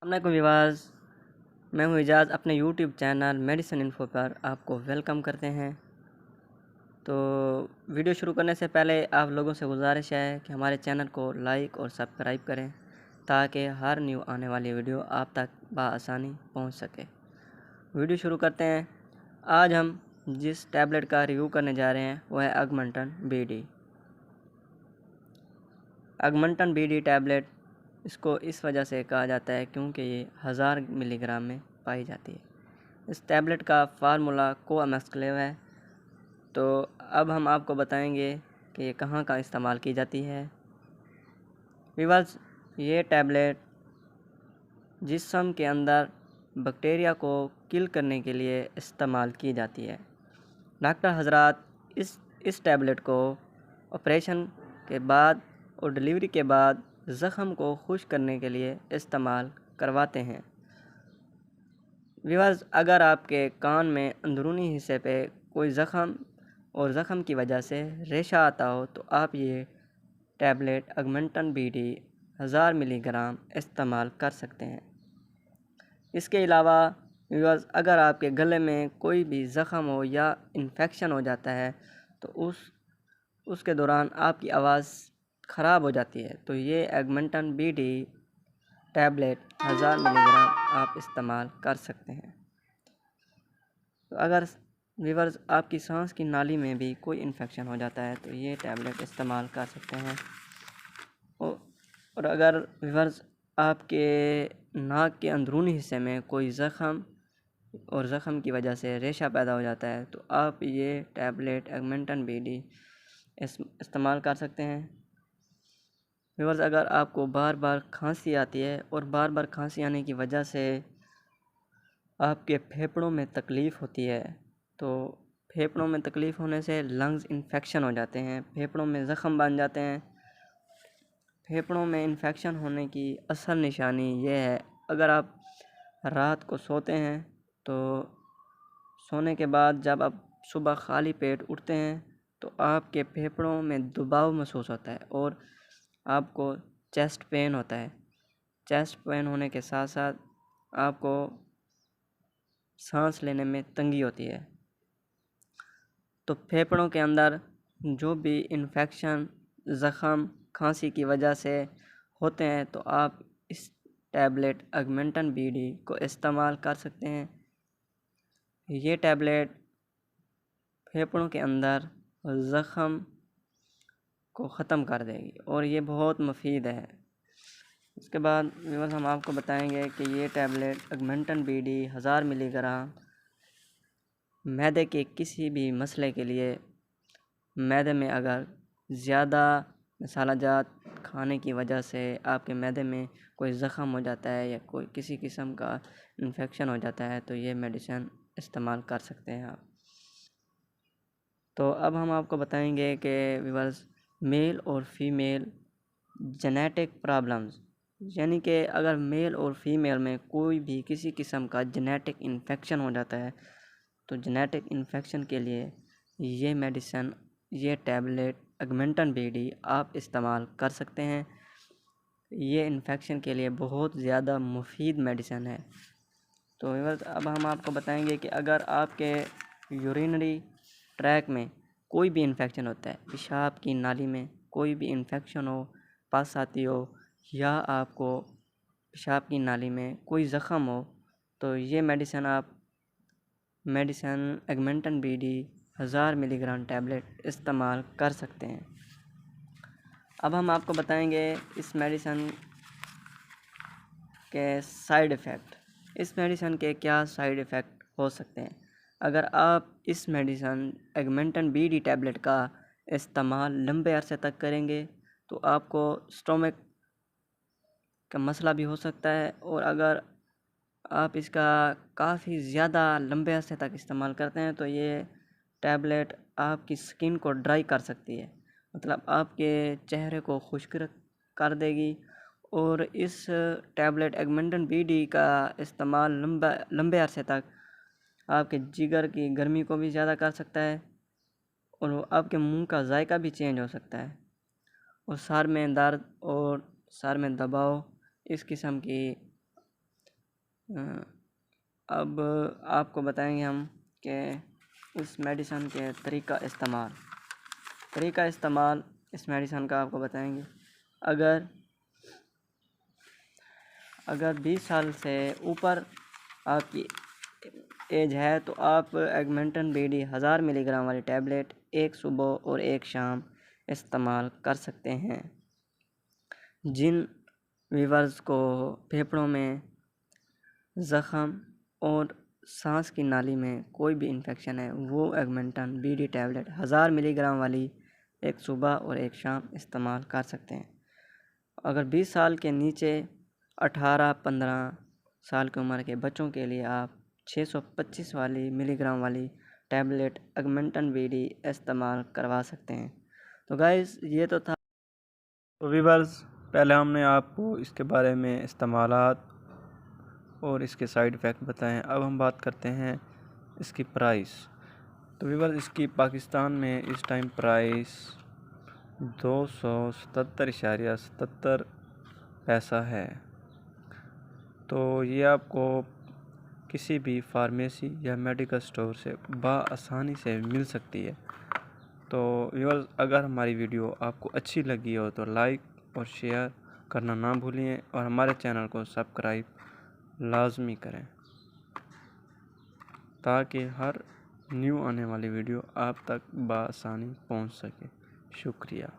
अस्सलामुअलैकुम विवास, मैं हूँ इजाज़। अपने यूट्यूब चैनल मेडिसिन इन्फो पर आपको वेलकम करते हैं। तो वीडियो शुरू करने से पहले आप लोगों से गुजारिश है कि हमारे चैनल को लाइक और सब्सक्राइब करें ताकि हर न्यू आने वाली वीडियो आप तक बआसानी पहुँच सके। वीडियो शुरू करते हैं। आज हम जिस टैबलेट का रिव्यू करने जा रहे हैं वह है अगमेंटन BD। अगमेंटन BD टैबलेट इसको इस वजह से कहा जाता है क्योंकि ये 1000 मिलीग्राम में पाई जाती है। इस टैबलेट का फार्मूला कोआमेस्क्लेव है। तो अब हम आपको बताएंगे कि ये कहाँ इस्तेमाल की जाती है। व्यूअर्स, ये टैबलेट जिस्म के अंदर बैक्टीरिया को किल करने के लिए इस्तेमाल की जाती है। डॉक्टर हजरात इस टैबलेट को ऑपरेशन के बाद और डिलीवरी के बाद ज़ख़म को खुश करने के लिए इस्तेमाल करवाते हैं। व्यूअर्स, अगर आपके कान में अंदरूनी हिस्से पे कोई ज़ख़म और ज़ख़म की वजह से रेशा आता हो तो आप ये टैबलेट अगमेंटन BD 1000 मिलीग्राम इस्तेमाल कर सकते हैं। इसके अलावा व्यूअर्स, अगर आपके गले में कोई भी ज़ख़म हो या इन्फेक्शन हो जाता है तो उसके दौरान आपकी आवाज़ ख़राब हो जाती है तो ये अगमेंटन BD टैबलेट 1000 मिलीग्राम आप इस्तेमाल कर सकते हैं। तो अगर व्यूअर्स आपकी सांस की नाली में भी कोई इन्फेक्शन हो जाता है तो ये टैबलेट इस्तेमाल कर सकते हैं। और अगर व्यूअर्स आपके नाक के अंदरूनी हिस्से में कोई ज़ख़म और ज़ख़म की वजह से रेशा पैदा हो जाता है तो आप ये टैबलेट अगमेंटन BD इस्तेमाल कर सकते हैं। व्यूअर्स, अगर आपको बार बार खांसी आती है और बार बार खांसी आने की वजह से आपके फेफड़ों में तकलीफ़ होती है तो फेफड़ों में तकलीफ़ होने से लंग्स इन्फेक्शन हो जाते हैं, फेफड़ों में ज़ख़म बन जाते हैं। फेफड़ों में इन्फेक्शन होने की असल निशानी ये है, अगर आप रात को सोते हैं तो सोने के बाद जब आप सुबह खाली पेट उठते हैं तो आपके फेफड़ों में दबाव महसूस होता है और आपको चेस्ट पेन होता है। चेस्ट पेन होने के साथ साथ आपको सांस लेने में तंगी होती है। तो फेफड़ों के अंदर जो भी इन्फेक्शन, ज़ख़म, खांसी की वजह से होते हैं तो आप इस टैबलेट अगमेंटन BD को इस्तेमाल कर सकते हैं। ये टैबलेट फेफड़ों के अंदर ज़ख़म को ख़त्म कर देगी और ये बहुत मुफीद है। इसके बाद व्यूअर्स हम आपको बताएंगे कि ये टैबलेट अगमेंटन BD 1000 मिलीग्राम मैदे के किसी भी मसले के लिए, मैदे में अगर ज़्यादा मसाला जात खाने की वजह से आपके मैदे में कोई ज़ख़म हो जाता है या कोई किसी किस्म का इन्फेक्शन हो जाता है तो ये मेडिसिन इस्तेमाल कर सकते हैं आप। तो अब हम आपको बताएंगे कि व्यूअर्स, मेल और फीमेल जेनेटिक प्रॉब्लम्स, यानी कि अगर मेल और फीमेल में कोई भी किसी किस्म का जेनेटिक इन्फेक्शन हो जाता है तो जेनेटिक इन्फेक्शन के लिए ये मेडिसिन, ये टैबलेट अगमेंटन BD आप इस्तेमाल कर सकते हैं। ये इन्फेक्शन के लिए बहुत ज़्यादा मुफीद मेडिसिन है। तो व्यूअर्स, अब हम आपको बताएंगे कि अगर आपके यूरिनरी ट्रैक में कोई भी इन्फेक्शन होता है, पेशाब की नाली में कोई भी इन्फेक्शन हो, पस आती हो या आपको पेशाब की नाली में कोई ज़ख़म हो तो ये मेडिसिन अगमेंटन BD 1000 मिलीग्राम टैबलेट इस्तेमाल कर सकते हैं। अब हम आपको बताएंगे इस मेडिसिन के साइड इफ़ेक्ट। इस मेडिसिन के क्या साइड इफ़ेक्ट हो सकते हैं। अगर आप इस मेडिसिन अगमेंटन BD टैबलेट का इस्तेमाल लंबे अरसे तक करेंगे तो आपको स्टोमक का मसला भी हो सकता है और अगर आप इसका काफ़ी ज़्यादा लंबे अरसे तक इस्तेमाल करते हैं तो ये टैबलेट आपकी स्किन को ड्राई कर सकती है, मतलब आपके चेहरे को खुश्क कर देगी। और इस टैबलेट अगमेंटन BD का इस्तेमाल लंबे अरसे तक आपके जिगर की गर्मी को भी ज़्यादा कर सकता है और आपके मुंह का जायका भी चेंज हो सकता है और सर में दर्द और सर में दबाव, इस किस्म की अब आपको बताएंगे हम कि इस मेडिसन के तरीका इस्तेमाल इस मेडिसन का आपको बताएंगे। अगर 20 साल से ऊपर आपकी एज है तो आप एगमेंटन बीडी 1000 मिलीग्राम वाली टैबलेट एक सुबह और एक शाम इस्तेमाल कर सकते हैं। जिन वीवर्स को फेफड़ों में ज़ख़म और सांस की नाली में कोई भी इन्फेक्शन है वो एगमेंटन बीडी टैबलेट 1000 मिलीग्राम वाली एक सुबह और एक शाम इस्तेमाल कर सकते हैं। अगर 20 साल के नीचे 18-15 साल की उम्र के बच्चों के लिए आप 625 मिलीग्राम वाली टैबलेट एगमेंटन बीडी इस्तेमाल करवा सकते हैं। तो गाइस ये तो था। तो वीवर्स, पहले हमने आपको इसके बारे में इस्तेमालात और इसके साइड इफ़ेक्ट बताएं। अब हम बात करते हैं इसकी प्राइस। तो वीवर्स, इसकी पाकिस्तान में इस टाइम प्राइस 277.77 पैसा है। तो ये आपको किसी भी फार्मेसी या मेडिकल स्टोर से आसानी से मिल सकती है। तो व्यूअर्स, अगर हमारी वीडियो आपको अच्छी लगी हो तो लाइक और शेयर करना ना भूलिए और हमारे चैनल को सब्सक्राइब लाजमी करें ताकि हर न्यू आने वाली वीडियो आप तक बआसानी पहुंच सके। शुक्रिया।